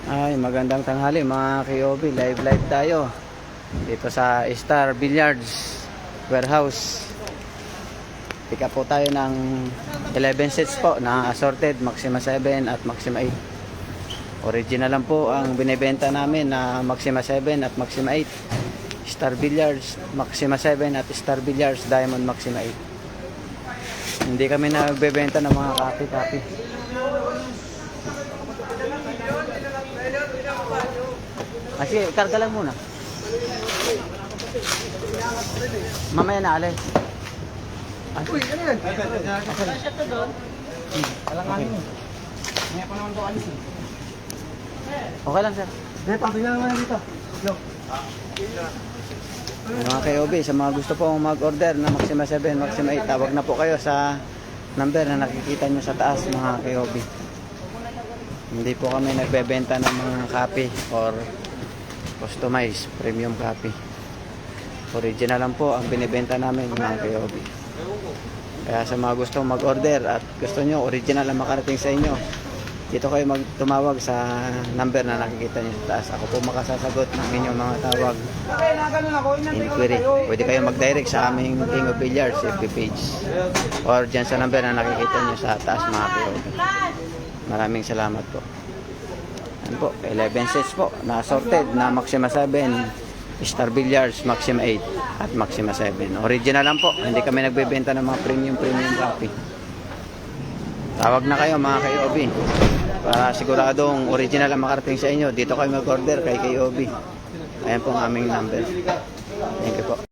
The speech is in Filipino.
Ay, magandang tanghali mga Kiobi. Live tayo dito sa Star Billiards Warehouse. Pick up po tayo ng 11 sets po na assorted Maxima 7 at Maxima 8. Original lang po ang binebenta namin na Maxima 7 at Maxima 8. Star Billiards Maxima 7 at Star Billiards Diamond Maxima 8. Hindi kami nagbebenta ng mga copy. Kasi karga lang muna. Mamaya na alis. Uy, ano yan? Kasya to doon. Alanganin mo. Ngayon pa naman ito alis eh. Okay lang, sir. Dahil patingnan naman dito. Yo. Mga Kiobi, sa mga gusto po mag-order na Maxima 7, Maxima 8, tawag na po kayo sa number na nakikita nyo sa taas, mga Kiobi. Hindi po kami nagbebenta ng mga copy or customized premium copy. Original lang po ang binibenta namin, mga Kiobi. Kaya sa mga gusto mag-order at gusto nyo original ang makarating sa inyo, dito kayo tumawag sa number na nakikita nyo sa taas. Ako po makasasagot ng inyong mga tawag, inquiry. Pwede kayo mag-direct sa aming King of Billiards FB page or dyan sa number na nakikita nyo sa taas, mga Kiobi. Maraming salamat po. Yan po, 11 sets po na assorted na Maxima 7, Star Billiards Maxima 8 at Maxima 7. Original lang po, hindi kami nagbebenta ng mga premium copy. Tawag na kayo, mga Kiobi, para siguradong original ang makarating sa inyo. Dito kayo mag-order kay Kiobi. Ayan po ang aming number. Thank you po.